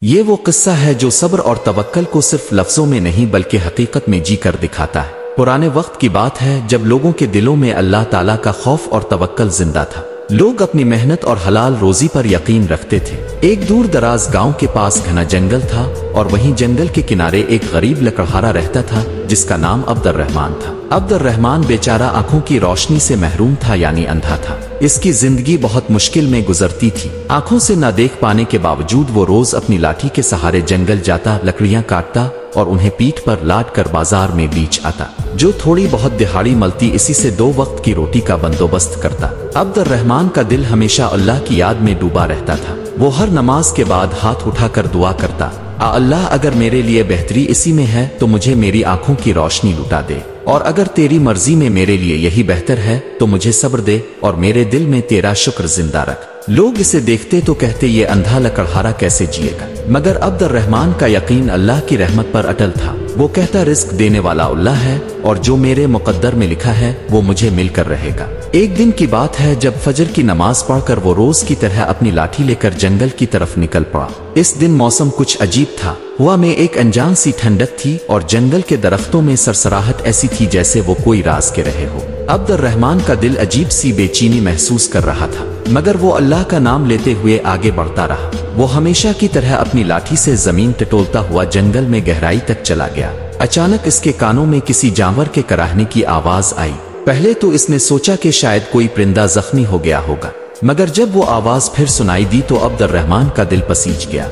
یہ وہ قصہ ہے جو صبر اور توکل کو صرف لفظوں میں نہیں بلکہ حقیقت میں جی کر دکھاتا ہے۔ پرانے وقت کی بات ہے جب لوگوں کے دلوں میں اللہ تعالیٰ کا خوف اور توکل زندہ تھا۔ لوگ اپنی محنت اور حلال روزی پر یقین رکھتے تھے۔ ایک دور دراز گاؤں کے پاس گھنا جنگل تھا اور وہیں جنگل کے کنارے ایک غریب لکڑہارا رہتا تھا جس کا نام عبد الرحمن تھا۔ عبد الرحمن بیچارہ آنکھوں کی روشنی سے محروم تھا، یعنی اندھا تھا۔ اس کی زندگی بہت مشکل میں گزرتی تھی۔ آنکھوں سے نہ دیکھ پانے کے باوجود وہ روز اپنی لاٹھی کے سہارے جنگل جاتا، لکڑیاں کاٹتا اور انہیں پیٹھ پر لاٹ کر بازار میں بیچ آتا۔ جو تھوڑی بہت دہاڑی ملتی اسی سے 2 وقت کی روٹی کا بندوبست کرتا۔ عبد الرحمن کا دل ہمیشہ اللہ کی یاد میں ڈوبا رہتا تھا۔ وہ ہر نماز کے بعد ہاتھ اٹھا کر دعا کرتا، اللہ اگر میرے لیے بہتری اسی میں ہے تو مجھے میری آنکھوں کی روشنی لٹا دے، اور اگر تیری مرضی میں میرے لیے یہی بہتر ہے تو مجھے صبر دے اور میرے دل میں تیرا شکر زندہ رکھ۔ لوگ اسے دیکھتے تو کہتے یہ اندھا لکڑہارا کیسے جیے گا، مگر عبد الرحمن کا یقین اللہ کی رحمت پر اٹل تھا۔ وہ کہتا رزق دینے والا اللہ ہے اور جو میرے مقدر میں لکھا ہے وہ مجھے مل کر رہے گا۔ ایک دن کی بات ہے جب فجر کی نماز پڑھ کر وہ روز کی طرح اپنی لاٹھی لے کر جنگل کی طرف نکل پڑا۔ اس دن موسم کچھ عجیب تھا، ہوا میں ایک انجان سی ٹھنڈک تھی اور جنگل کے درختوں میں سرسراہٹ ایسی تھی جیسے وہ کوئی راز کے رہے ہو۔ عبد الرحمن کا دل عجیب سی بے چینی محسوس کر رہا تھا، مگر وہ اللہ کا نام لیتے ہوئے آگے بڑھتا رہا۔ وہ ہمیشہ کی طرح اپنی لاٹھی سے زمین ٹٹولتا ہوا جنگل میں گہرائی تک چلا گیا۔ اچانک اس کے کانوں میں کسی جانور کے کراہنے کی آواز آئی۔ پہلے تو اس نے سوچا کہ شاید کوئی پرندہ زخمی ہو گیا ہوگا، مگر جب وہ آواز پھر سنائی دی تو عبد الرحمن کا دل پسیج گیا۔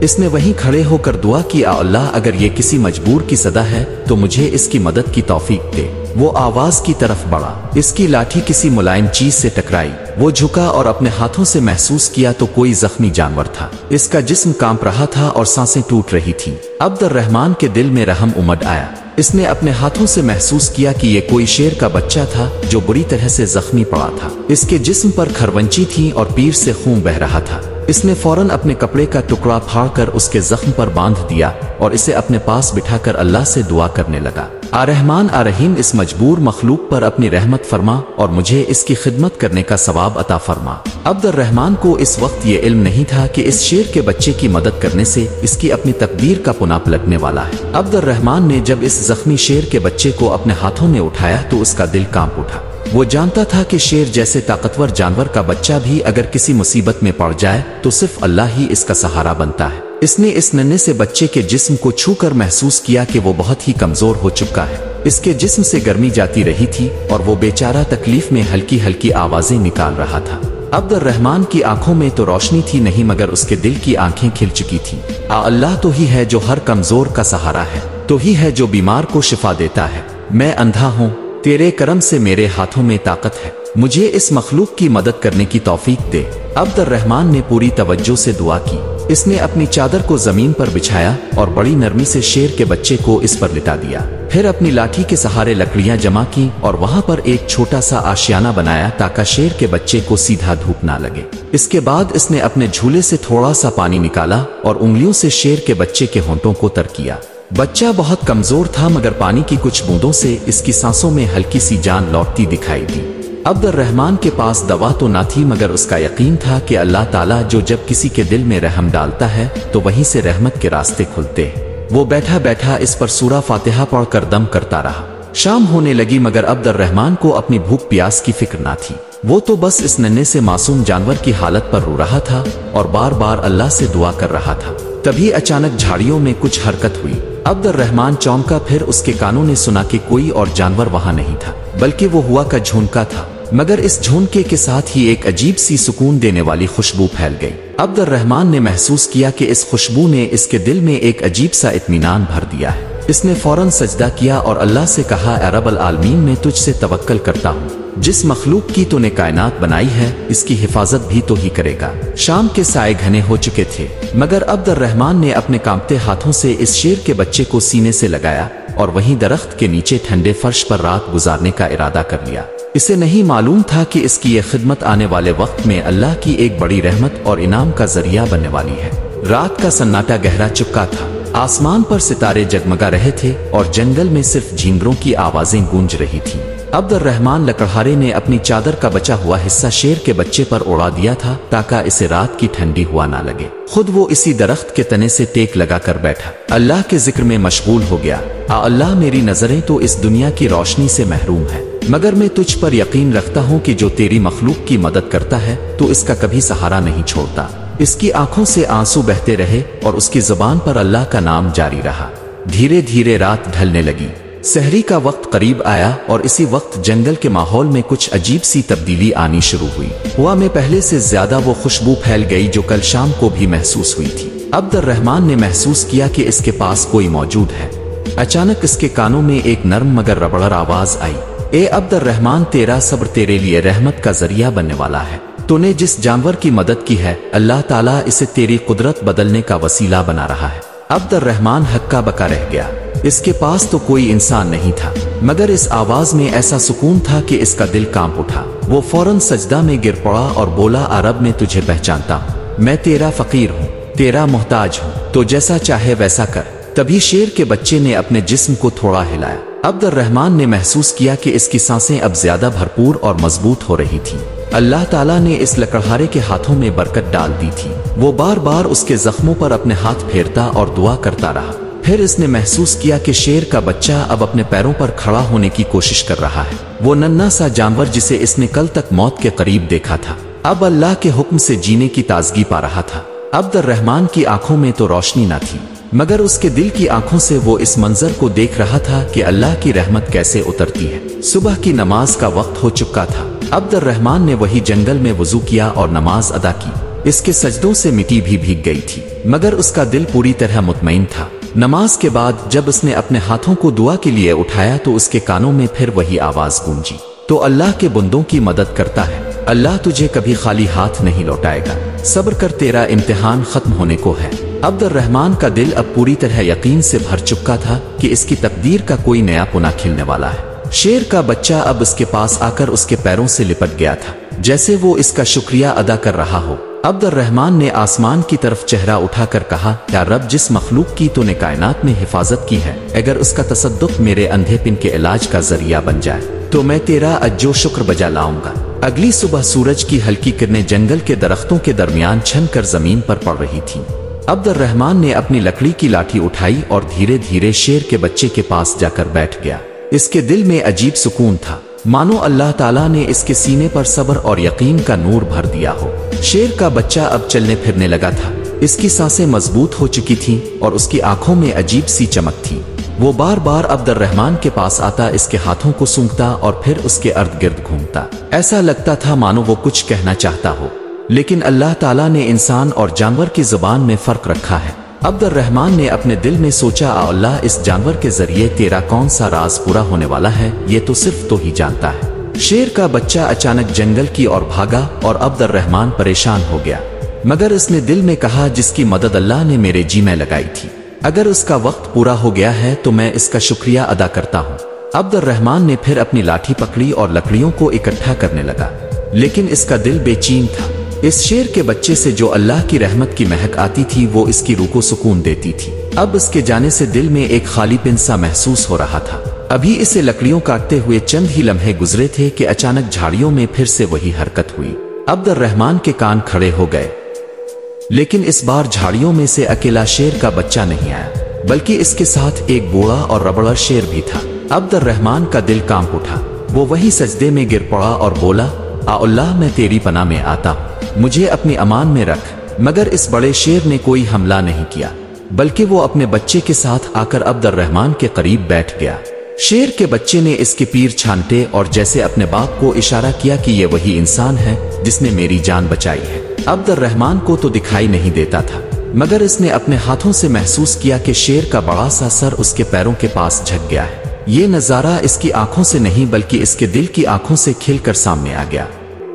اس نے وہیں کھڑے ہو کر دعا کی، اللہ اگر یہ کسی مجبور کی صدا ہے تو مجھے اس کی مدد کی توفیق دے۔ وہ آواز کی طرف بڑھا، اس کی لاٹھی کسی ملائم چیز سے ٹکرائی۔ وہ جھکا اور اپنے ہاتھوں سے محسوس کیا تو کوئی زخمی جانور تھا۔ اس کا جسم کانپ رہا تھا اور سانسیں ٹوٹ رہی تھیں۔ عبد الرحمن کے دل میں رحم امڈ آیا۔ اس نے اپنے ہاتھوں سے محسوس کیا کہ یہ کوئی شیر کا بچہ تھا جو بری طرح سے زخمی پڑا تھا۔ اس کے جسم پر کھرونچی تھی اور پیر سے خون بہہ رہا تھا۔ اس نے فوراً اپنے کپڑے کا ٹکڑا پھاڑ کر اس کے زخم پر باندھ دیا اور اسے اپنے پاس بٹھا کر اللہ سے دعا کرنے لگا، رحمان رحیم اس مجبور مخلوق پر اپنی رحمت فرما اور مجھے اس کی خدمت کرنے کا ثواب عطا فرما۔ عبد الرحمن کو اس وقت یہ علم نہیں تھا کہ اس شیر کے بچے کی مدد کرنے سے اس کی اپنی تقدیر کا پنا پلٹنے والا ہے۔ عبد الرحمن نے جب اس زخمی شیر کے بچے کو اپنے ہاتھوں میں اٹھایا تو اس کا دل کانپ اٹھا۔ وہ جانتا تھا کہ شیر جیسے طاقتور جانور کا بچہ بھی اگر کسی مصیبت میں پڑ جائے تو صرف اللہ ہی اس کا سہارا بنتا ہے۔ اس نے اس ننھے سے بچے کے جسم کو چھو کر محسوس کیا کہ وہ بہت ہی کمزور ہو چکا ہے۔ اس کے جسم سے گرمی جاتی رہی تھی اور وہ بیچارہ تکلیف میں ہلکی ہلکی آوازیں نکال رہا تھا۔ عبد الرحمن کی آنکھوں میں تو روشنی تھی نہیں مگر اس کے دل کی آنکھیں کھل چکی تھیں۔ اللہ تو ہی ہے جو ہر کمزور کا سہارا ہے، تو ہی ہے جو بیمار کو شفا دیتا ہے۔ میں اندھا ہوں، تیرے کرم سے میرے ہاتھوں میں طاقت ہے، مجھے اس مخلوق کی مدد کرنے کی توفیق دے۔ عبد الرحمن نے پوری توجہ سے دعا کی۔ اس نے اپنی چادر کو زمین پر بچھایا اور بڑی نرمی سے شیر کے بچے کو اس پر لٹا دیا۔ پھر اپنی لاٹھی کے سہارے لکڑیاں جمع کی اور وہاں پر ایک چھوٹا سا آشیانہ بنایا تاکہ شیر کے بچے کو سیدھا دھوپ نہ لگے۔ اس کے بعد اس نے اپنے جھولے سے تھوڑا سا پانی نکالا اور انگلیوں سے شیر کے بچے کے ہونٹوں کو تر کیا۔ بچہ بہت کمزور تھا مگر پانی کی کچھ بوندوں سے اس کی سانسوں میں ہلکی سی جان لوٹتی دکھائی دی۔ عبد الرحمن کے پاس دوا تو نہ تھی مگر اس کا یقین تھا کہ اللہ تعالیٰ جو جب کسی کے دل میں رحم ڈالتا ہے تو وہیں سے رحمت کے راستے کھلتے ہیں۔ وہ بیٹھا بیٹھا اس پر سورہ فاتحہ پڑھ کر دم کرتا رہا۔ شام ہونے لگی مگر عبد الرحمن کو اپنی بھوک پیاس کی فکر نہ تھی۔ وہ تو بس اس ننھے سے معصوم جانور کی حالت پر رو رہا تھا اور بار بار اللہ سے دعا کر رہا تھا۔ تبھی اچانک جھاڑیوں میں کچھ حرکت ہوئی۔ عبد الرحمن چونکا، پھر اس کے کانوں نے سنا کہ کوئی اور جانور وہاں نہیں تھا بلکہ وہ ہوا کا جھونکا تھا، مگر اس جھونکے کے ساتھ ہی ایک عجیب سی سکون دینے والی خوشبو پھیل گئی۔ عبد الرحمن نے محسوس کیا کہ اس خوشبو نے اس کے دل میں ایک عجیب سا اطمینان بھر دیا ہے۔ اس نے فوراً سجدہ کیا اور اللہ سے کہا، اے رب العالمین، میں تجھ سے توکل کرتا ہوں، جس مخلوق کی تو نے کائنات بنائی ہے اس کی حفاظت بھی تو ہی کرے گا۔ شام کے سائے گھنے ہو چکے تھے مگر عبد الرحمن نے اپنے کانپتے ہاتھوں سے اس شیر کے بچے کو سینے سے لگایا اور وہیں درخت کے نیچے ٹھنڈے فرش پر رات گزارنے کا ارادہ کر لیا۔ اسے نہیں معلوم تھا کہ اس کی یہ خدمت آنے والے وقت میں اللہ کی ایک بڑی رحمت اور انعام کا ذریعہ بننے والی ہے۔ رات کا سناٹا گہرا چکا تھا، آسمان پر ستارے جگمگا رہے تھے اور جنگل میں صرف جھینگروں کی آوازیں گونج رہی تھیں۔ عبد الرحمن لکڑہارے نے اپنی چادر کا بچا ہوا حصہ شیر کے بچے پر اڑا دیا تھا تاکہ اسے رات کی ٹھنڈی ہوا نہ لگے۔ خود وہ اسی درخت کے تنے سے ٹیک لگا کر بیٹھا، اللہ کے ذکر میں مشغول ہو گیا۔ اللہ میری نظریں تو اس دنیا کی روشنی سے محروم ہے، مگر میں تجھ پر یقین رکھتا ہوں کہ جو تیری مخلوق کی مدد کرتا ہے تو اس کا کبھی سہارا نہیں چھوڑتا۔ اس کی آنکھوں سے آنسو بہتے رہے اور اس کی زبان پر اللہ کا نام جاری رہا۔ دھیرے دھیرے رات ڈھلنے لگی، سحری کا وقت قریب آیا اور اسی وقت جنگل کے ماحول میں کچھ عجیب سی تبدیلی آنی شروع ہوئی۔ ہوا میں پہلے سے زیادہ وہ خوشبو پھیل گئی جو کل شام کو بھی محسوس ہوئی تھی۔ عبد الرحمن نے محسوس کیا کہ اس کے پاس کوئی موجود ہے۔ اچانک اس کے کانوں میں ایک نرم مگر ربڑر آواز آئی، اے عبد الرحمن، تیرا صبر تیرے لیے رحمت کا ذریعہ بننے والا ہے۔ تو نے جس جانور کی مدد کی ہے، اللہ تعالیٰ اسے تیری قدرت بدلنے کا وسیلہ بنا رہا ہے۔ عبد الرحمن ہکا بکا رہ گیا، اس کے پاس تو کوئی انسان نہیں تھا، مگر اس آواز میں ایسا سکون تھا کہ اس کا دل کانپ اٹھا۔ وہ فوراً سجدہ میں گر پڑا اور بولا، عرب میں تجھے پہچانتا ہوں، میں تیرا فقیر ہوں، تیرا محتاج ہوں، تو جیسا چاہے ویسا کر۔ تبھی شیر کے بچے نے اپنے جسم کو تھوڑا ہلایا۔ عبد الرحمن نے محسوس کیا کہ اس کی سانسیں اب زیادہ بھرپور اور مضبوط ہو رہی تھیں۔ اللہ تعالیٰ نے اس لکڑہارے کے ہاتھوں میں برکت ڈال دی تھی۔ وہ بار بار اس کے زخموں پر اپنے ہاتھ پھیرتا اور دعا کرتا رہا۔ پھر اس نے محسوس کیا کہ شیر کا بچہ اب اپنے پیروں پر کھڑا ہونے کی کوشش کر رہا ہے۔ وہ ننھا سا جانور جسے اس نے کل تک موت کے قریب دیکھا تھا، اب اللہ کے حکم سے جینے کی تازگی پا رہا تھا۔ عبد الرحمن کی آنکھوں میں تو روشنی نہ تھی، مگر اس کے دل کی آنکھوں سے وہ اس منظر کو دیکھ رہا تھا کہ اللہ کی رحمت کیسے اترتی ہے۔ صبح کی نماز کا وقت ہو چکا تھا۔ عبد الرحمن نے وہی جنگل میں وضو کیا اور نماز ادا کی۔ اس کے سجدوں سے مٹی بھی بھیگ گئی تھی، مگر اس کا دل پوری طرح مطمئن تھا۔ نماز کے بعد جب اس نے اپنے ہاتھوں کو دعا کے لیے اٹھایا تو اس کے کانوں میں پھر وہی آواز گونجی، تو اللہ کے بندوں کی مدد کرتا ہے، اللہ تجھے کبھی خالی ہاتھ نہیں لوٹائے گا، صبر کر، تیرا امتحان ختم ہونے کو ہے۔ عبد الرحمن کا دل اب پوری طرح یقین سے بھر چکا تھا کہ اس کی تقدیر کا کوئی نیا پنا کھلنے والا ہے۔ شیر کا بچہ اب اس کے پاس آ کر اس کے پیروں سے لپٹ گیا تھا، جیسے وہ اس کا شکریہ ادا کر رہا ہو۔ عبد الرحمن نے آسمان کی طرف چہرہ اٹھا کر کہا، یا رب، جس مخلوق کی تو نے کائنات میں حفاظت کی ہے، اگر اس کا تصدق میرے اندھے پن کے علاج کا ذریعہ بن جائے تو میں تیرا اجو شکر بجا لاؤں گا۔ اگلی صبح سورج کی ہلکی کرنیں جنگل کے درختوں کے درمیان چھن کر زمین پر پڑ رہی تھیں۔ عبد الرحمن نے اپنی لکڑی کی لاٹھی اٹھائی اور دھیرے دھیرے شیر کے بچے کے پاس جا کر بیٹھ گیا۔ اس کے دل میں عجیب سکون تھا، مانو اللہ تعالیٰ نے اس کے سینے پر صبر اور یقین کا نور بھر دیا ہو۔ شیر کا بچہ اب چلنے پھرنے لگا تھا، اس کی سانسیں مضبوط ہو چکی تھیں اور اس کی آنکھوں میں عجیب سی چمک تھی۔ وہ بار بار عبد الرحمن کے پاس آتا، اس کے ہاتھوں کو سونگھتا اور پھر اس کے ارد گرد گھومتا۔ ایسا لگتا تھا مانو وہ کچھ کہنا چاہتا ہو، لیکن اللہ تعالیٰ نے انسان اور جانور کی زبان میں فرق رکھا ہے۔ عبد الرحمن نے اپنے دل میں سوچا، اللہ، اس جانور کے ذریعے تیرا کون سا راز پورا ہونے والا ہے، یہ تو صرف تو ہی جانتا ہے۔ شیر کا بچہ اچانک جنگل کی اور بھاگا اور عبد الرحمن پریشان ہو گیا، مگر اس نے دل میں کہا، جس کی مدد اللہ نے میرے جی میں لگائی تھی، اگر اس کا وقت پورا ہو گیا ہے تو میں اس کا شکریہ ادا کرتا ہوں۔ عبد الرحمن نے پھر اپنی لاٹھی پکڑی اور لکڑیوں کو اکٹھا کرنے لگا، لیکن اس کا دل بے چین تھا۔ اس شیر کے بچے سے جو اللہ کی رحمت کی مہک آتی تھی وہ اس کی روح کو سکون دیتی تھی۔ اب اس کے جانے سے دل میں ایک خالی پن سا محسوس ہو رہا تھا۔ ابھی اسے لکڑیوں کاٹتے ہوئے چند ہی لمحے گزرے تھے کہ اچانک جھاڑیوں میں پھر سے وہی حرکت ہوئی۔ عبد الرحمن کے کان کھڑے ہو گئے، لیکن اس بار جھاڑیوں میں سے اکیلا شیر کا بچہ نہیں آیا، بلکہ اس کے ساتھ ایک بوڑھا اور ربڑا شیر بھی تھا۔ عبد الرحمن کا دل کانپ اٹھا، وہ وہی سجدے میں گر پڑا اور بولا، اللہ، میں تیری پناہ میں آتا ہوں، مجھے اپنی امان میں رکھ۔ مگر اس بڑے شیر نے کوئی حملہ نہیں کیا، بلکہ وہ اپنے بچے کے ساتھ آ کر عبد الرحمن کے قریب بیٹھ گیا۔ شیر کے بچے نے اس کے پیر چھانٹے اور جیسے اپنے باپ کو اشارہ کیا کہ یہ وہی انسان ہے جس نے میری جان بچائی ہے۔ عبد الرحمن کو تو دکھائی نہیں دیتا تھا، مگر اس نے اپنے ہاتھوں سے محسوس کیا کہ شیر کا بڑا سا سر اس کے پیروں کے پاس جھک گیا ہے۔ یہ نظارہ اس کی آنکھوں سے نہیں بلکہ اس کے دل کی آنکھوں سے کھل کر سامنے آ گیا۔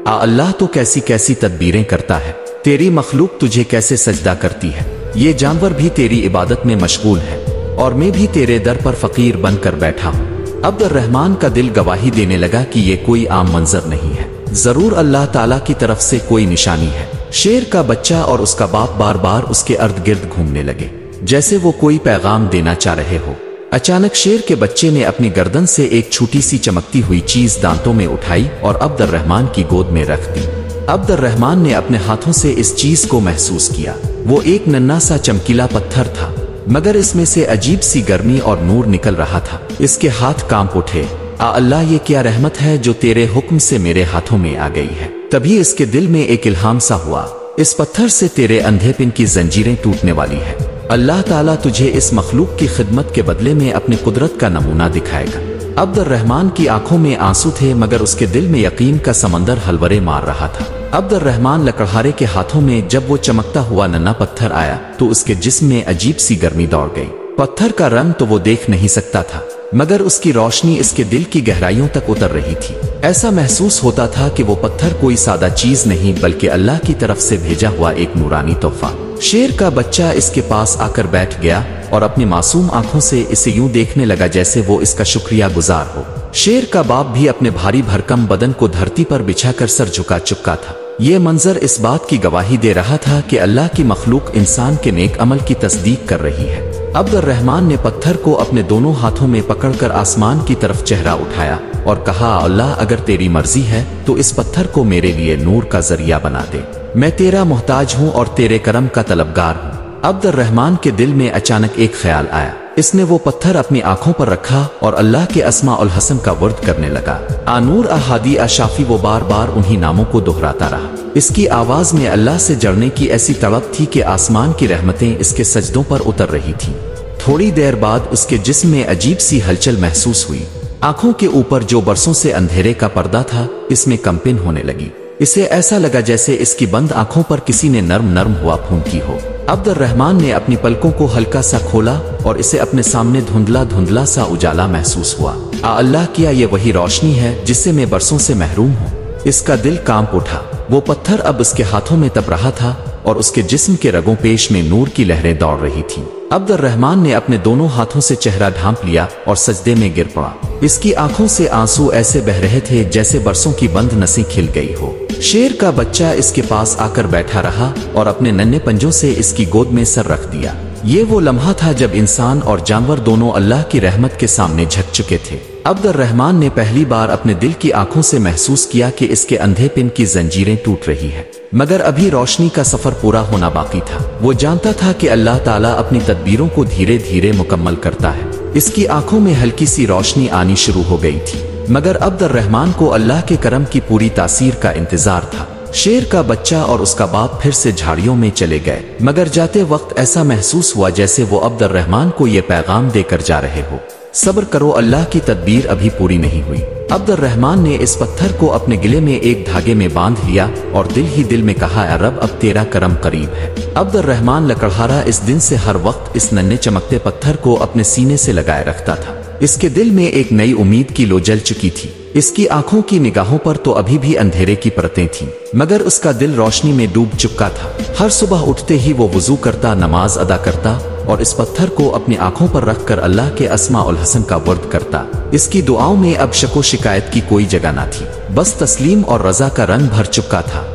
اللہ تو کیسی کیسی تدبیریں کرتا ہے، تیری مخلوق تجھے کیسے سجدہ کرتی ہے، یہ جانور بھی تیری عبادت میں مشغول ہے اور میں بھی تیرے در پر فقیر بن کر بیٹھا ہوں۔ عبد الرحمن کا دل گواہی دینے لگا کہ یہ کوئی عام منظر نہیں ہے، ضرور اللہ تعالیٰ کی طرف سے کوئی نشانی ہے۔ شیر کا بچہ اور اس کا باپ بار بار اس کے ارد گرد گھومنے لگے، جیسے وہ کوئی پیغام دینا چاہ رہے ہو۔ अचानक शेर के बच्चे ने अपनी गर्दन से एक छोटी सी चमकती हुई चीज दांतों में उठाई और अब्दुर्रहमान की गोद में रख दी। अब्दुर्रहमान ने अपने हाथों से इस चीज को महसूस किया। वो एक नन्हा सा चमकीला पत्थर था, मगर इसमें से अजीब सी गर्मी और नूर निकल रहा था। इसके हाथ कांप उठे। अल्लाह, ये क्या रहमत है जो तेरे हुक्म से मेरे हाथों में आ गई है। तभी इसके दिल में एक इल्हाम सा हुआ, इस पत्थर से तेरे अंधेपन की जंजीरें टूटने वाली है। अल्लाह ताला तुझे इस मखलूक की खिदमत के बदले में अपनी कुदरत का नमूना दिखाएगा। अब्दुर्रहमान की आंखों में आंसू थे, मगर उसके दिल में यकीन का समंदर हलवरे मार रहा था। अब्दुर्रहमान लकड़हारे के हाथों में जब वो चमकता हुआ नन्हा पत्थर आया तो उसके जिस्म में अजीब सी गर्मी दौड़ गई। पत्थर का रंग तो वो देख नहीं सकता था, मगर उसकी रोशनी इसके दिल की गहराइयों तक उतर रही थी। ऐसा महसूस होता था कि वो पत्थर कोई सादा चीज नहीं बल्कि अल्लाह की तरफ से भेजा हुआ एक नूरानी तोहफा। शेर का बच्चा इसके पास आकर बैठ गया और अपनी मासूम आंखों से इसे यूं देखने लगा जैसे वो इसका शुक्रिया गुजार हो। शेर का बाप भी अपने भारी भरकम बदन को धरती पर बिछाकर सर झुका चुका था। ये मंजर इस बात की गवाही दे रहा था कि अल्लाह की मखलूक इंसान के नेक अमल की तस्दीक कर रही है। अब्दुर्रहमान ने पत्थर को अपने दोनों हाथों में पकड़कर आसमान की तरफ चेहरा उठाया और कहा, अल्लाह, अगर तेरी मर्जी है तो इस पत्थर को मेरे लिए नूर का जरिया बना दे। मैं तेरा मोहताज हूँ और तेरे करम का तलबगार हूँ। अब्दुर्रहमान के दिल में अचानक एक ख्याल आया। इसने वो पत्थर अपनी आंखों पर रखा और अल्लाह के अस्मा उल हसन का वर्द करने लगा। आनूर, अहादी, अशाफी, वो बार बार उन्हीं नामों को दोहराता रहा। इसकी आवाज में अल्लाह से जड़ने की ऐसी तड़प थी कि आसमान की रहमतें इसके सजदों पर उतर रही थीं। थोड़ी देर बाद उसके जिस्म में अजीब सी हलचल महसूस हुई। आंखों के ऊपर जो बरसों से अंधेरे का पर्दा था, इसमें कंपन होने लगी। इसे ऐसा लगा जैसे इसकी बंद आंखों पर किसी ने नर्म नर्म हुआ फूंकी हो। अब्दुर्रहमान ने अपनी पलकों को हल्का सा खोला और इसे अपने सामने धुंधला धुंधला सा उजाला महसूस हुआ। अल्लाह, क्या ये वही रोशनी है जिससे मैं बरसों से महरूम हूँ? इसका दिल कांप उठा। वो पत्थर अब उसके हाथों में तप रहा था और उसके जिस्म के रगों पेश में नूर की लहरें दौड़ रही थीं। अब्दुर्रहमान ने अपने दोनों हाथों से चेहरा ढांप लिया और सजदे में गिर पड़ा। इसकी आंखों से आंसू ऐसे बह रहे थे जैसे बरसों की बंद नसें खिल गई हो। शेर का बच्चा इसके पास आकर बैठा रहा और अपने नन्हे पंजों से इसकी गोद में सर रख दिया। ये वो लम्हा था जब इंसान और जानवर दोनों अल्लाह की रहमत के सामने झुक चुके थे। अब्दुर्रहमान ने पहली बार अपने दिल की आंखों से महसूस किया कि इसके अंधेपन की जंजीरें टूट रही है, मगर अभी रोशनी का सफर पूरा होना बाकी था। वो जानता था कि अल्लाह ताला अपनी तदबीरों को धीरे धीरे मुकम्मल करता है। इसकी आंखों में हल्की सी रोशनी आनी शुरू हो गई थी, मगर अब्दुर्रहमान को अल्लाह के करम की पूरी तासीर का इंतजार था। शेर का बच्चा और उसका बाप फिर से झाड़ियों में चले गए, मगर जाते वक्त ऐसा महसूस हुआ जैसे वो अब्दुर्रहमान को ये पैगाम देकर जा रहे हो, सब्र करो, अल्लाह की तदबीर अभी पूरी नहीं हुई। अब्दुर्रहमान ने इस पत्थर को अपने गले में एक धागे में बांध लिया और दिल ही दिल में कहा, रब, अब तेरा करम करीब है। अब्दुर्रहमान लकड़हारा इस दिन से हर वक्त इस नन्हे चमकते पत्थर को अपने सीने से लगाए रखता था। इसके दिल में एक नई उम्मीद की लो जल चुकी थी। इसकी आंखों की निगाहों पर तो अभी भी अंधेरे की परतें थीं, मगर उसका दिल रोशनी में डूब चुका था। हर सुबह उठते ही वो वुजू करता, नमाज अदा करता और इस पत्थर को अपनी आंखों पर रखकर अल्लाह के अस्मा उल हसन का वर्द करता। इसकी दुआओं में अब शको शिकायत की कोई जगह न थी, बस तस्लीम और रजा का रंग भर चुका था।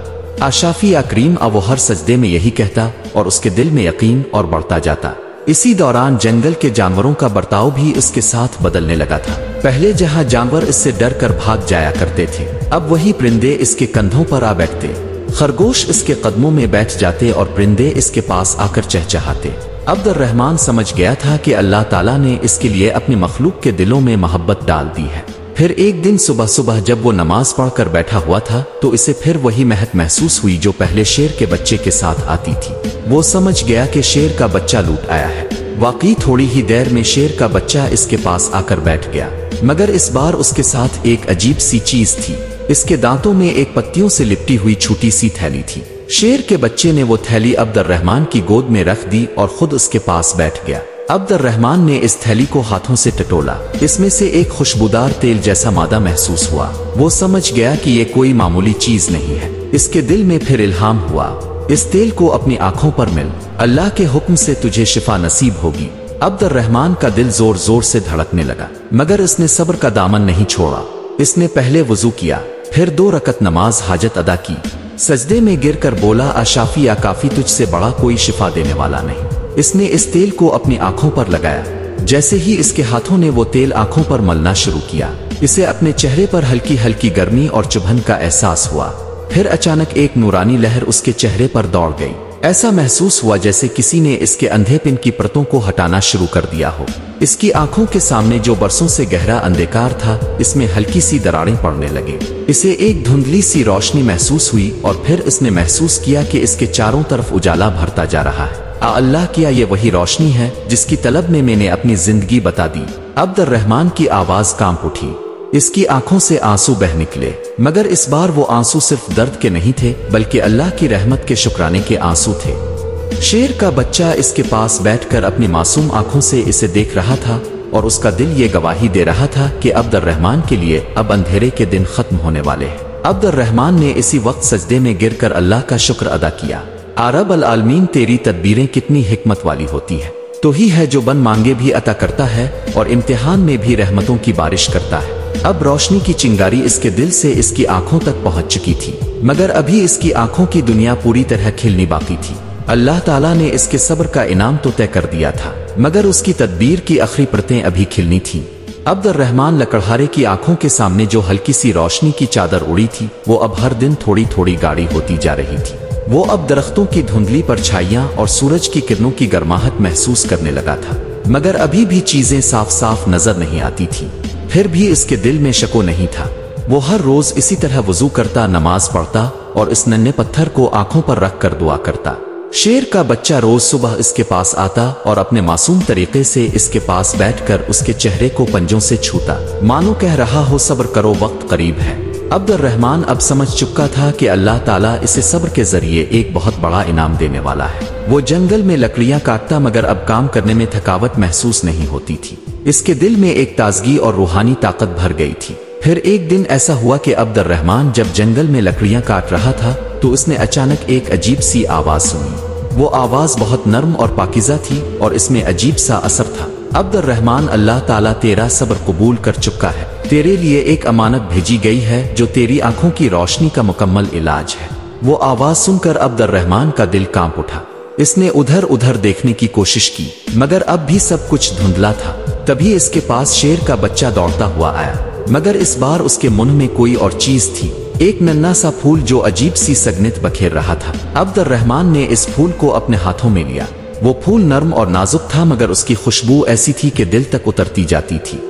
आशाफी या करीम, अब वो हर सजदे में यही कहता और उसके दिल में यकीन और बढ़ता जाता। इसी दौरान जंगल के जानवरों का बर्ताव भी इसके साथ बदलने लगा था। पहले जहां जानवर इससे डर कर भाग जाया करते थे, अब वही परिंदे इसके कंधों पर आ बैठते। खरगोश इसके कदमों में बैठ जाते और परिंदे इसके पास आकर चहचहाते। अब्दुर्रहमान समझ गया था कि अल्लाह ताला ने इसके लिए अपनी मखलूक के दिलों में मोहब्बत डाल दी है। फिर एक दिन सुबह सुबह जब वो नमाज पढ़कर बैठा हुआ था तो इसे फिर वही महक महसूस हुई जो पहले शेर के बच्चे के साथ आती थी। वो समझ गया कि शेर का बच्चा लूट आया है। वाकई थोड़ी ही देर में शेर का बच्चा इसके पास आकर बैठ गया, मगर इस बार उसके साथ एक अजीब सी चीज थी। इसके दांतों में एक पत्तियों से लिपटी हुई छोटी सी थैली थी। शेर के बच्चे ने वो थैली अब्दुर्रहमान की गोद में रख दी और खुद उसके पास बैठ गया। अब्दुर्रहमान ने इस थैली को हाथों से टटोला। इसमें से एक खुशबूदार तेल जैसा मादा महसूस हुआ। वो समझ गया कि ये कोई मामूली चीज नहीं है। इसके दिल में फिर इल्हाम हुआ, इस तेल को अपनी आंखों पर मिल, अल्लाह के हुक्म से तुझे शिफा नसीब होगी। अब्दुर्रहमान का दिल जोर जोर से धड़कने लगा, मगर इसने सब्र का दामन नहीं छोड़ा। इसने पहले वजू किया, फिर 2 रकत नमाज हाजत अदा की। सजदे में गिरकर बोला, आशाफी या काफी, तुझसे बड़ा कोई शिफा देने वाला नहीं। इसने इस तेल को अपनी आंखों पर लगाया। जैसे ही इसके हाथों ने वो तेल आंखों पर मलना शुरू किया, इसे अपने चेहरे पर हल्की हल्की गर्मी और चुभन का एहसास हुआ। फिर अचानक एक नूरानी लहर उसके चेहरे पर दौड़ गई। ऐसा महसूस हुआ जैसे किसी ने इसके अंधेपन की परतों को हटाना शुरू कर दिया हो। इसकी आंखों के सामने जो बरसों से गहरा अंधकार था, इसमें हल्की सी दरारें पड़ने लगे। इसे एक धुंधली सी रोशनी महसूस हुई और फिर इसने महसूस किया कि इसके चारों तरफ उजाला भरता जा रहा है। अल्लाह, क्या ये वही रोशनी है जिसकी तलब में मैंने अपनी जिंदगी बता दी? अब्दुर्रहमान की आवाज कांप उठी। इसकी आंखों से आंसू बह निकले, मगर इस बार वो आंसू सिर्फ दर्द के नहीं थे, बल्कि अल्लाह की रहमत के शुक्राने के आंसू थे। शेर का बच्चा इसके पास बैठकर अपनी मासूम आंखों से इसे देख रहा था और उसका दिल ये गवाही दे रहा था कि अब्दुर्रहमान के लिए अब अंधेरे के दिन खत्म होने वाले हैं। अब्दुर्रहमान ने इसी वक्त सजदे में गिरकर अल्लाह का शुक्र अदा किया। रब अल आलमीन, तेरी तदबीरें कितनी हिकमत वाली होती है। तो ही है जो बन मांगे भी अता करता है और इम्तिहान में भी रहमतों की बारिश करता है। अब रोशनी की चिंगारी इसके दिल से इसकी आंखों तक पहुंच चुकी थी, मगर अभी इसकी आंखों की दुनिया पूरी तरह खिलनी बाकी थी। अल्लाह ताला ने इसके सब्र का इनाम तो तय कर दिया था, मगर उसकी तदबीर की आखिरी परतें अभी खिलनी थी। अब्दुर्रहमान लकड़हारे की आंखों के सामने जो हल्की सी रोशनी की चादर उड़ी थी, वो अब हर दिन थोड़ी थोड़ी गाढ़ी होती जा रही थी। वो अब दरख्तों की धुंधली परछाइयां और सूरज की किरणों की गर्माहट महसूस करने लगा था, मगर अभी भी चीजें साफ साफ नजर नहीं आती थी। फिर भी इसके दिल में शको नहीं था। वो हर रोज इसी तरह वजू करता, नमाज पढ़ता और इस नन्हे पत्थर को आंखों पर रख कर दुआ करता। शेर का बच्चा रोज सुबह इसके पास आता और अपने मासूम तरीके से इसके पास बैठकर उसके चेहरे को पंजों से छूता, मानो कह रहा हो सब्र करो, वक्त करीब है। अब्दुर्रहमान अब समझ चुका था कि अल्लाह ताला इसे सब्र के जरिए एक बहुत बड़ा इनाम देने वाला है। वो जंगल में लकड़ियां काटता, मगर अब काम करने में थकावट महसूस नहीं होती थी। इसके दिल में एक ताजगी और रूहानी ताकत भर गई थी। फिर एक दिन ऐसा हुआ कि अब्दुर्रहमान जब जंगल में लकड़ियां काट रहा था, तो उसने अचानक एक अजीब सी आवाज सुनी। वो आवाज बहुत नर्म और पाकीज़ा थी और इसमें अजीब सा असर था। अब्दुर्रहमान, अल्लाह ताला तेरा सब्र कबूल कर चुका है। तेरे लिए एक अमानत भेजी गई है जो तेरी आंखों की रोशनी का मुकम्मल इलाज है। वो आवाज सुनकर अब्दुर्रहमान का दिल कांप उठा। इसने उधर उधर देखने की कोशिश की, मगर अब भी सब कुछ धुंधला था। तभी इसके पास शेर का बच्चा दौड़ता हुआ आया, मगर इस बार उसके मुंह में कोई और चीज थी, एक नन्हा सा फूल जो अजीब सी सगनित बखेर रहा था। अब्दुर्रहमान ने इस फूल को अपने हाथों में लिया। वो फूल नर्म और नाजुक था, मगर उसकी खुशबू ऐसी थी कि दिल तक उतरती जाती थी।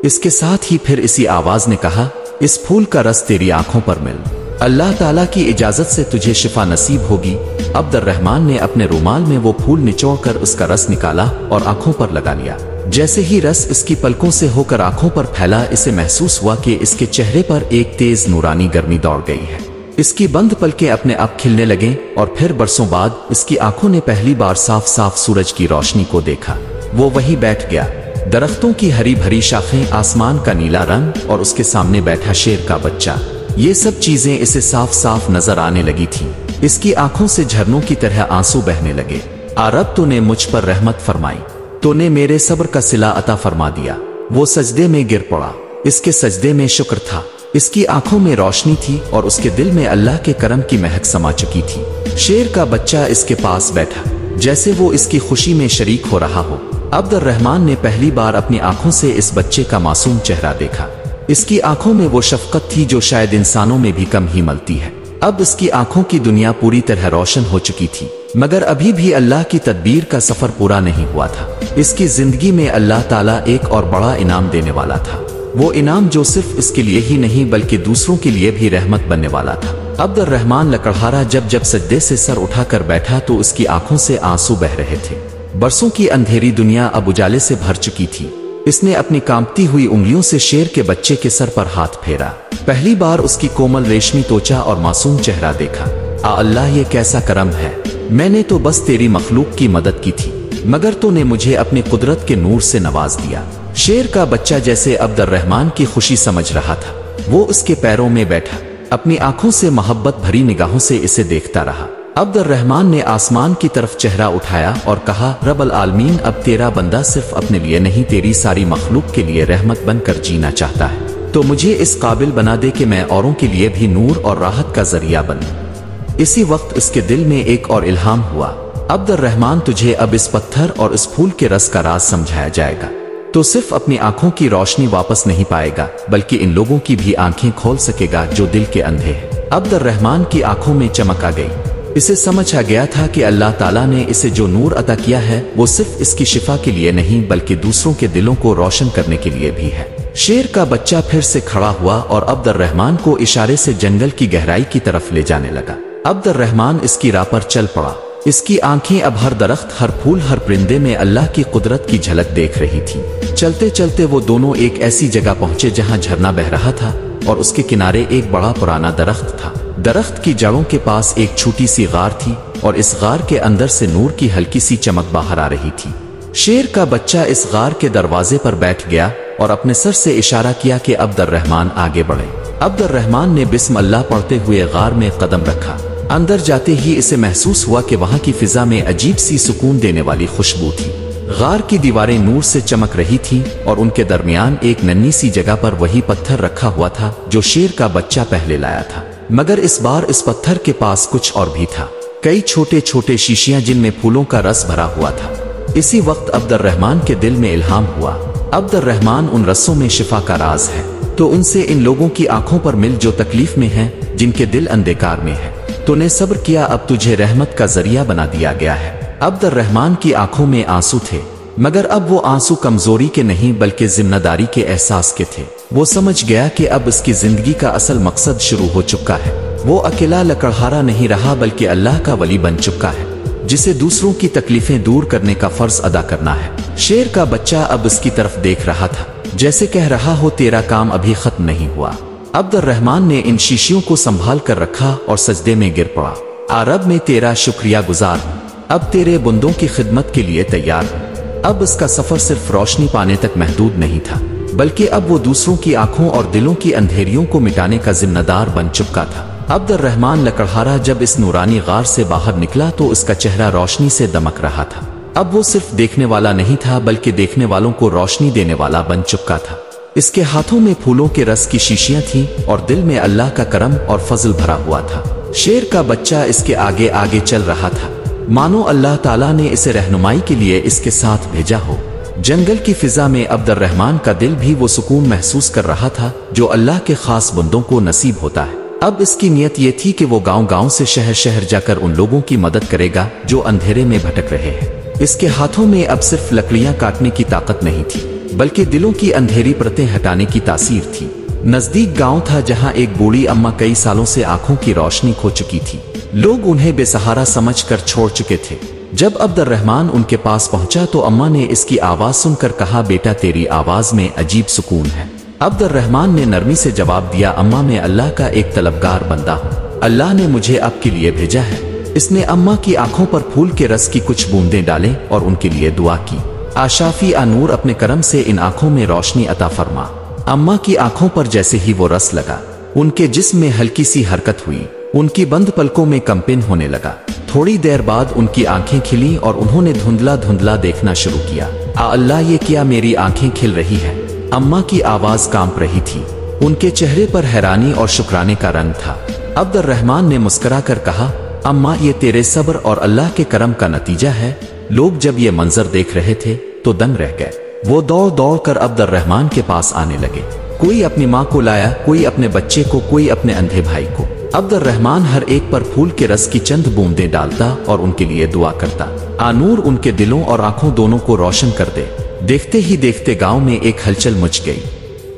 इसके साथ ही फिर इसी आवाज ने कहा, इस फूल का रस तेरी आंखों पर मिल, अल्लाह ताला की इजाजत से तुझे शिफा नसीब होगी। अब्दुर्रहमान ने अपने रुमाल में वो फूल निचोड़कर उसका रस निकाला और आंखों पर लगा लिया। जैसे ही रस इसकी पलकों से होकर आंखों पर फैला, इसे महसूस हुआ कि इसके चेहरे पर एक तेज नूरानी गर्मी दौड़ गई है। इसकी बंद पलकें अपने आप खिलने लगें और फिर बरसों बाद इसकी आंखों ने पहली बार साफ साफ सूरज की रोशनी को देखा। वो वहीं बैठ गया, दरख्तों की हरी भरी शाखें, आसमान का नीला रंग और उसके सामने बैठा शेर का बच्चा, ये सब चीजें इसे साफ साफ नजर आने लगी थीं। इसकी आंखों से झरनों की तरह आंसू बहने लगे। रब, तूने मुझ पर रहमत फरमाई, तूने मेरे सब्र का सिला अता फरमा दिया। वो सजदे में गिर पड़ा। इसके सजदे में शुक्र था, इसकी आंखों में रोशनी थी और उसके दिल में अल्लाह के करम की महक समा चुकी थी। शेर का बच्चा इसके पास बैठा, जैसे वो इसकी खुशी में शरीक हो रहा हो। अब्दुर्रहमान ने पहली बार अपनी आंखों से इस बच्चे का मासूम चेहरा देखा। इसकी आंखों में वो शफकत थी जो शायद इंसानों में भी कम ही मिलती है। अब इसकी आंखों की दुनिया पूरी तरह रोशन हो चुकी थी, मगर अभी भी अल्लाह की तदबीर का सफर पूरा नहीं हुआ था। इसकी जिंदगी में अल्लाह ताला एक और बड़ा इनाम देने वाला था। वो इनाम जो सिर्फ इसके लिए ही नहीं बल्कि दूसरों के लिए भी रहमत बनने वाला था। अब्दुर्रहमान लकड़हारा जब जब सजदे से सर उठाकर बैठा तो उसकी आंखों से आंसू बह रहे थे। बरसों की अंधेरी दुनिया अब उजाले से भर चुकी थी। इसने अपनी कांपती हुई उंगलियों से शेर के बच्चे के सर पर हाथ फेरा। पहली बार उसकी कोमल रेशमी त्वचा और मासूम चेहरा देखा। अल्लाह, ये कैसा करम है। मैंने तो बस तेरी मखलूक की मदद की थी, मगर तूने मुझे अपनी कुदरत के नूर से नवाज दिया। शेर का बच्चा जैसे अब्दुर्रहमान की खुशी समझ रहा था, वो उसके पैरों में बैठा, अपनी आंखों से मोहब्बत भरी निगाहों से इसे देखता रहा। अब्दुर्रहमान ने आसमान की तरफ चेहरा उठाया और कहा, रब्बुल आलमीन, अब तेरा बंदा सिर्फ अपने लिए नहीं तेरी सारी मखलूक के लिए रहमत बनकर जीना चाहता है, तो मुझे इस काबिल बना दे कि मैं औरों के लिए भी नूर और राहत का जरिया बनूं। इसी वक्त इसके दिल में एक और इल्हाम हुआ। अब्दुर्रहमान, तुझे अब इस पत्थर और इस फूल के रस का राज समझाया जाएगा। तो सिर्फ अपनी आंखों की रोशनी वापस नहीं पाएगा बल्कि इन लोगों की भी आंखें खोल सकेगा जो दिल के अंधे हैं। अब्दुर्रहमान की आंखों में चमक आ गई। इसे समझ आ गया था कि अल्लाह ताला ने इसे जो नूर अता किया है वो सिर्फ इसकी शिफा के लिए नहीं बल्कि दूसरों के दिलों को रोशन करने के लिए भी है। शेर का बच्चा फिर से खड़ा हुआ और अब्दुर्रहमान को इशारे से जंगल की गहराई की तरफ ले जाने लगा। अब्दुर्रहमान इसकी राह पर चल पड़ा। इसकी आंखें अब हर दरख्त, हर फूल, हर परिंदे में अल्लाह की कुदरत की झलक देख रही थी। चलते चलते वो दोनों एक ऐसी जगह पहुंचे जहां झरना बह रहा था और उसके किनारे एक बड़ा पुराना दरख्त था। दरख्त की जड़ों के पास एक छोटी सी गार थी और इस गार के अंदर से नूर की हल्की सी चमक बाहर आ रही थी। शेर का बच्चा इस गार के दरवाजे पर बैठ गया और अपने सर से इशारा किया कि अब्दुर्रहमान आगे बढ़े। अब्दुर्रहमान ने बिस्मिल्लाह पढ़ते हुए गार में कदम रखा। अंदर जाते ही इसे महसूस हुआ कि वहां की फिजा में अजीब सी सुकून देने वाली खुशबू थी। गार की दीवारें नूर से चमक रही थीं और उनके दरमियान एक नन्ही सी जगह पर वही पत्थर रखा हुआ था जो शेर का बच्चा पहले लाया था। मगर इस बार इस पत्थर के पास कुछ और भी था, कई छोटे छोटे शीशियां जिनमें फूलों का रस भरा हुआ था। इसी वक्त अब्दुर्रहमान के दिल में इल्हाम हुआ, अब्दुर्रहमान उन रसों में शिफा का राज है, तो उनसे इन लोगों की आंखों पर मिल जो तकलीफ में हैं, जिनके दिल अंधकार में है। तूने सब्र किया, अब तुझे रहमत का जरिया बना दिया गया है। अब्दुर्रहमान की आंखों में आंसू थे, मगर अब वो आंसू कमजोरी के नहीं बल्कि जिम्मेदारी के एहसास के थे। वो समझ गया कि अब उसकी जिंदगी का असल मकसद शुरू हो चुका है। वो अकेला लकड़हारा नहीं रहा बल्कि अल्लाह का वली बन चुका है, जिसे दूसरों की तकलीफें दूर करने का फर्ज अदा करना है। शेर का बच्चा अब उसकी तरफ देख रहा था, जैसे कह रहा हो तेरा काम अभी खत्म नहीं हुआ। अब्दुर्रहमान ने इन शीशियों को संभाल कर रखा और सजदे में गिर पड़ा। आरब में तेरा शुक्रिया गुजार हूं, अब तेरे बंदों की खिदमत के लिए तैयार हूं। अब उसका सफर सिर्फ रोशनी पाने तक महदूद नहीं था, बल्कि अब वो दूसरों की आंखों और दिलों की अंधेरियों को मिटाने का जिम्मेदार बन चुका था। अब्दुर्रहमान लकड़हारा जब इस नूरानी गार से बाहर निकला तो उसका चेहरा रोशनी से दमक रहा था। अब वो सिर्फ देखने वाला नहीं था बल्कि देखने वालों को रोशनी देने वाला बन चुका था। इसके हाथों में फूलों के रस की शीशियां थीं और दिल में अल्लाह का करम और फजल भरा हुआ था। शेर का बच्चा इसके आगे आगे चल रहा था, मानो अल्लाह ताला ने इसे रहनुमाई के लिए इसके साथ भेजा हो। जंगल की फिजा में अब्दुर्रहमान का दिल भी वो सुकून महसूस कर रहा था जो अल्लाह के खास बंदों को नसीब होता है। अब इसकी नीयत ये थी कि वो गांव-गांव से शहर शहर जाकर उन लोगों की मदद करेगा जो अंधेरे में भटक रहे हैं। इसके हाथों में अब सिर्फ लकड़ियां काटने की ताकत नहीं थी, बल्कि दिलों की अंधेरी परतें हटाने की तासीर थी। नजदीक गांव था जहां एक बूढ़ी अम्मा कई सालों से आंखों की रोशनी खो चुकी थी। लोग उन्हें बेसहारा समझकर छोड़ चुके थे। जब अब्दुर्रहमान उनके पास पहुंचा तो अम्मा ने इसकी आवाज सुनकर कहा, बेटा तेरी आवाज में अजीब सुकून है। अब्दुर्रहमान ने नरमी से जवाब दिया, अम्मा मैं अल्लाह का एक तलबगार बंदा हूँ, अल्लाह ने मुझे आपके लिए भेजा है। इसने अम्मा की आंखों पर फूल के रस की कुछ बूंदें डालें और उनके लिए दुआ की, आशाफी आनूर अपने करम से इन आंखों में रोशनी अता फरमा। अम्मा की आंखों पर जैसे ही वो रस लगा, उनके जिस्म में हल्की सी हरकत हुई, उनकी बंद पलकों में कंपन होने लगा। थोड़ी देर बाद उनकी आंखें खिली और उन्होंने धुंधला धुंधला देखना शुरू किया। अल्लाह, ये क्या मेरी आंखें खिल रही है? अम्मा की आवाज कांप रही थी, उनके चेहरे पर हैरानी और शुक्राने का रंग था। अब्दुर्रहमान ने मुस्कुराकर कहा, अम्मा ये तेरे सब्र और अल्लाह के करम का नतीजा है। लोग जब ये मंजर देख रहे थे तो दंग रह गए। वो दौड़ दौड़ कर अब्दुर्रहमान के पास आने लगे। कोई अपनी माँ को लाया, कोई अपने बच्चे को, कोई अपने अंधे भाई को। अब्दुर्रहमान हर एक पर फूल के रस की चंद बूंदें डालता और उनके लिए दुआ करता, आनूर उनके दिलों और आंखों दोनों को रोशन कर दे। देखते ही देखते गांव में एक हलचल मच गई।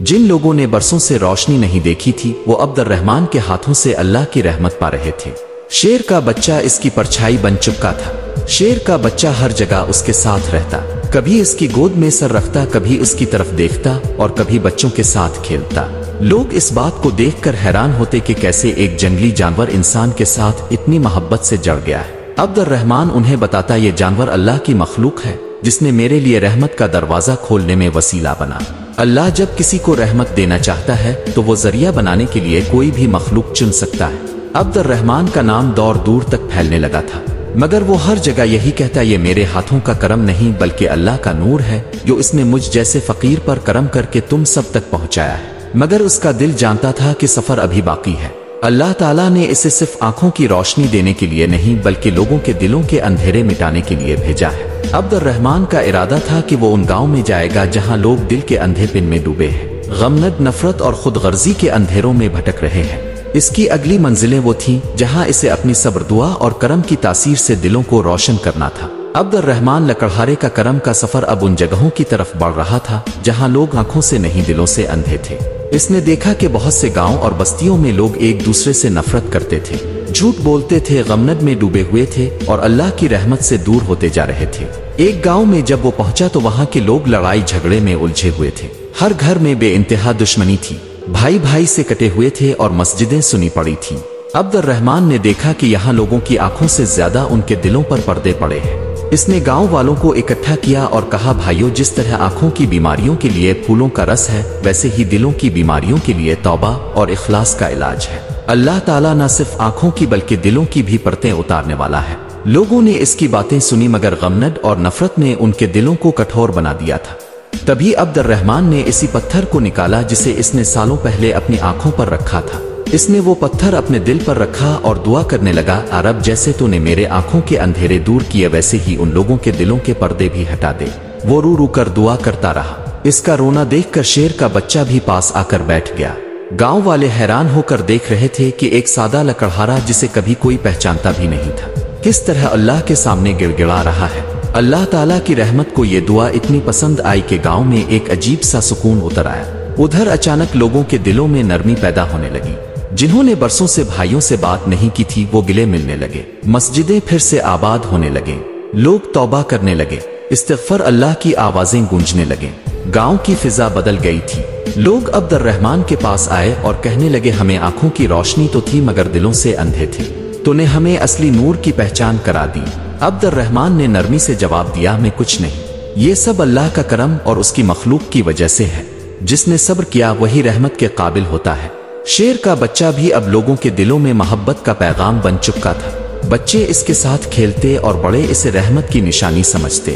जिन लोगों ने बरसों से रोशनी नहीं देखी थी वो अब्दुर्रहमान के हाथों से अल्लाह की रहमत पा रहे थे। शेर का बच्चा इसकी परछाई बन चुका था। शेर का बच्चा हर जगह उसके साथ रहता, कभी इसकी गोद में सर रखता, कभी उसकी तरफ देखता और कभी बच्चों के साथ खेलता। लोग इस बात को देखकर हैरान होते कि कैसे एक जंगली जानवर इंसान के साथ इतनी मोहब्बत से जड़ गया है। अब्दुर्रहमान उन्हें बताता, ये जानवर अल्लाह की मखलूक है जिसने मेरे लिए रहमत का दरवाजा खोलने में वसीला बना। अल्लाह जब किसी को रहमत देना चाहता है तो वो जरिया बनाने के लिए कोई भी मखलूक चुन सकता है। अब्दुर्रहमान का नाम दौर दूर तक फैलने लगा था, मगर वो हर जगह यही कहता, ये मेरे हाथों का करम नहीं बल्कि अल्लाह का नूर है जो इसने मुझ जैसे फकीर पर करम करके तुम सब तक पहुंचाया है। मगर उसका दिल जानता था कि सफर अभी बाकी है। अल्लाह ताला ने इसे सिर्फ आंखों की रोशनी देने के लिए नहीं बल्कि लोगों के दिलों के अंधेरे मिटाने के लिए भेजा है। अब्दुर्रहमान का इरादा था कि वो उन गांव में जाएगा जहां लोग दिल के अंधेपन में डूबे हैं, गमनद, नफरत और खुदगर्जी के अंधेरों में भटक रहे हैं। इसकी अगली मंजिलें वो थीं जहां इसे अपनी सब्र, दुआ और करम की तासीर से दिलों को रोशन करना था। अब्दुर्रहमान लकड़हारे का करम का सफर अब उन जगहों की तरफ बढ़ रहा था जहां लोग आंखों से नहीं दिलों से अंधे थे। इसने देखा कि बहुत से गांव और बस्तियों में लोग एक दूसरे से नफरत करते थे, झूठ बोलते थे, गमनद में डूबे हुए थे और अल्लाह की रहमत से दूर होते जा रहे थे। एक गांव में जब वो पहुंचा तो वहां के लोग लड़ाई झगड़े में उलझे हुए थे। हर घर में बेइंतहा दुश्मनी थी, भाई भाई से कटे हुए थे और मस्जिदें सुनी पड़ी थीं। अब्दुर्रहमान ने देखा कि यहाँ लोगों की आंखों से ज्यादा उनके दिलों पर पर्दे पड़े हैं। इसने गांव वालों को इकट्ठा किया और कहा, भाइयों, जिस तरह आंखों की बीमारियों के लिए फूलों का रस है, वैसे ही दिलों की बीमारियों के लिए तौबा और इखलास का इलाज है। अल्लाह ताला न सिर्फ आंखों की बल्कि दिलों की भी परतें उतारने वाला है। लोगों ने इसकी बातें सुनी मगर गमनद और नफरत ने उनके दिलों को कठोर बना दिया था। तभी अब्दुर्रहमान ने इसी पत्थर को निकाला जिसे इसने सालों पहले अपनी आंखों पर रखा था। इसने वो पत्थर अपने दिल पर रखा और दुआ करने लगा, अरब, जैसे तूने मेरे आंखों के अंधेरे दूर किए वैसे ही उन लोगों के दिलों के पर्दे भी हटा दे। वो रू रू कर दुआ करता रहा। इसका रोना देखकर शेर का बच्चा भी पास आकर बैठ गया। गांव वाले हैरान होकर देख रहे थे कि एक सादा लकड़हारा जिसे कभी कोई पहचानता भी नहीं था किस तरह अल्लाह के सामने गिड़गिड़ा रहा है। अल्लाह ताला की रहमत को ये दुआ इतनी पसंद आई कि गांव में एक अजीब सा सुकून उतर आया। उधर अचानक लोगों के दिलों में नरमी पैदा होने लगी। जिन्होंने बरसों से भाइयों से बात नहीं की थी वो गिले मिलने लगे, मस्जिदें फिर से आबाद होने लगे, लोग तौबा करने लगे, इस्तिग़फ़ार, अल्लाह की आवाजें गूंजने लगे। गांव की फिजा बदल गई थी। लोग अब्दुर्रहमान के पास आए और कहने लगे, हमें आंखों की रोशनी तो थी मगर दिलों से अंधे थे, तूने हमें असली नूर की पहचान करा दी। अब्दुर्रहमान ने नरमी से जवाब दिया, मैं कुछ नहीं, ये सब अल्लाह का करम और उसकी मखलूक की वजह से है। जिसने सब्र किया वही रहमत के काबिल होता है। शेर का बच्चा भी अब लोगों के दिलों में मोहब्बत का पैगाम बन चुका था। बच्चे इसके साथ खेलते और बड़े इसे रहमत की निशानी समझते।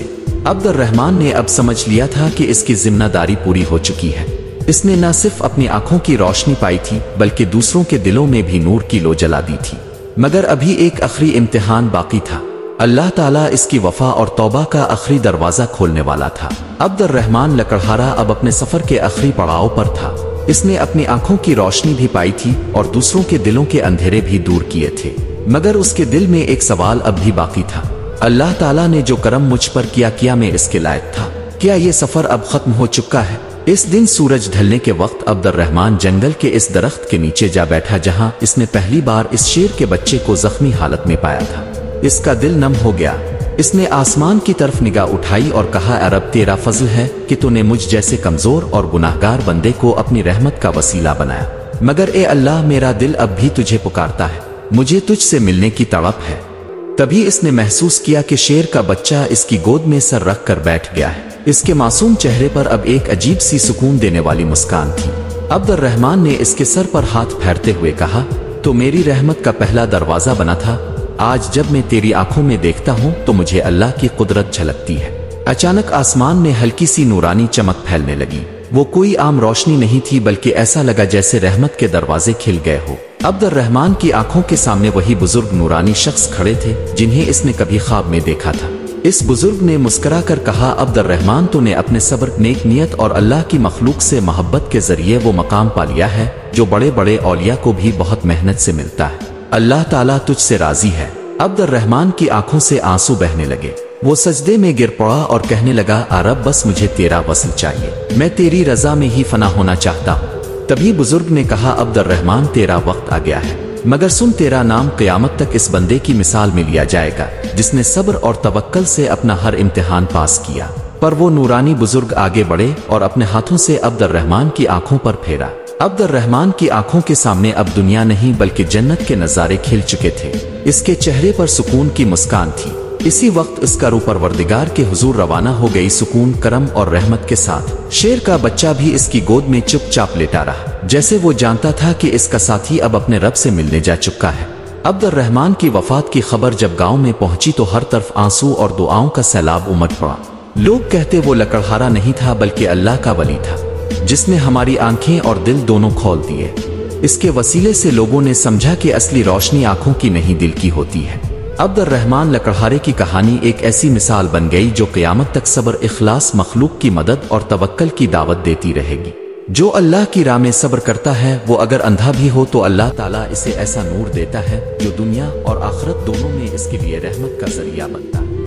अब्दुर्रहमान ने अब समझ लिया था कि इसकी जिम्मेदारी पूरी हो चुकी है। इसने न सिर्फ अपनी आंखों की रोशनी पाई थी बल्कि दूसरों के दिलों में भी नूर की लो जला दी थी। मगर अभी एक आखिरी इम्तिहान बाकी था। अल्लाह ताला इसकी वफा और तौबा का आखिरी दरवाजा खोलने वाला था। अब्दुर्रहमान लकड़हारा अब अपने सफर के आखिरी पड़ाव पर था। इसने अपनी आंखों की रोशनी भी पाई थी और दूसरों के दिलों के अंधेरे भी दूर किए थे। मगर उसके दिल में एक सवाल अब भी बाकी था, अल्लाह ताला ने जो करम मुझ पर किया मैं इसके लायक था? क्या ये सफर अब खत्म हो चुका है? इस दिन सूरज ढलने के वक्त अब्दुर्रहमान जंगल के इस दरख्त के नीचे जा बैठा जहां इसने पहली बार इस शेर के बच्चे को जख्मी हालत में पाया था। इसका दिल नम हो गया। इसने आसमान की तरफ निगाह उठाई और कहा, अरब, तेरा फजल है कि तूने मुझ जैसे कमजोर और गुनाहगार बंदे को अपनी रहमत का वसीला बनाया। मगर ए अल्लाह, मेरा दिल अब भी तुझे पुकारता है, मुझे तुझसे मिलने की तड़प है। तभी इसने महसूस किया कि शेर का बच्चा इसकी गोद में सर रख कर बैठ गया है। इसके मासूम चेहरे पर अब एक अजीब सी सुकून देने वाली मुस्कान थी। अब्दुर्रहमान ने इसके सर पर हाथ फेरते हुए कहा, तो मेरी रहमत का पहला दरवाजा बना था। आज जब मैं तेरी आंखों में देखता हूँ तो मुझे अल्लाह की कुदरत झलकती है। अचानक आसमान में हल्की सी नूरानी चमक फैलने लगी। वो कोई आम रोशनी नहीं थी बल्कि ऐसा लगा जैसे रहमत के दरवाजे खिल गए हो। अब्दुर्रहमान की आंखों के सामने वही बुजुर्ग नूरानी शख्स खड़े थे जिन्हें इसने कभी ख्वाब में देखा था। इस बुजुर्ग ने मुस्कुरा कर कहा, अब्दुर्रहमान, तूने अपने सब्र, नेक नियत और अल्लाह की मखलूक से मोहब्बत के जरिए वो मकाम पा लिया है जो बड़े बड़े औलिया को भी बहुत मेहनत से मिलता है। अल्लाह ताला तुझसे राजी है। अब्दुर्रहमान की आंखों से आंसू बहने लगे। वो सजदे में गिर पड़ा और कहने लगा, अरब, बस मुझे तेरा वसल चाहिए, मैं तेरी रजा में ही फना होना चाहता हूँ। तभी बुजुर्ग ने कहा, अब्दुर्रहमान, तेरा वक्त आ गया है, मगर सुन, तेरा नाम क़यामत तक इस बंदे की मिसाल में लिया जाएगा जिसने सब्र और तवक्कल से अपना हर इम्तिहान पास किया। पर वो नूरानी बुजुर्ग आगे बढ़े और अपने हाथों से अब्दुर्रहमान की आंखों पर फेरा। अब्दुर्रहमान की आंखों के सामने अब दुनिया नहीं बल्कि जन्नत के नजारे खिल चुके थे। इसके चेहरे पर सुकून की मुस्कान थी। इसी वक्त इसका रूह परवरदिगार के हुजूर रवाना हो गई, सुकून, करम और रहमत के साथ। शेर का बच्चा भी इसकी गोद में चुपचाप लेटा रहा, जैसे वो जानता था कि इसका साथी अब अपने रब से मिलने जा चुका है। अब्दुर्रहमान की वफात की खबर जब गांव में पहुंची तो हर तरफ आंसू और दुआओं का सैलाब उमड़ पड़ा। लोग कहते वो लकड़हारा नहीं था बल्कि अल्लाह का वली था जिसने हमारी आंखें और दिल दोनों खोल दिए। اس کے وسیلے سے لوگوں نے سمجھا کہ اصلی روشنی آنکھوں کی نہیں دل کی ہوتی ہے۔ عبد الرحمن لکڑہارے کی کہانی ایک ایسی مثال بن گئی جو قیامت تک صبر، اخلاص، مخلوق کی مدد اور توکل کی دعوت دیتی رہے گی۔ جو اللہ کی راہ میں صبر کرتا ہے وہ اگر اندھا بھی ہو تو اللہ تعالیٰ اسے ایسا نور دیتا ہے جو دنیا اور آخرت دونوں میں اس کے لیے رحمت کا ذریعہ بنتا ہے۔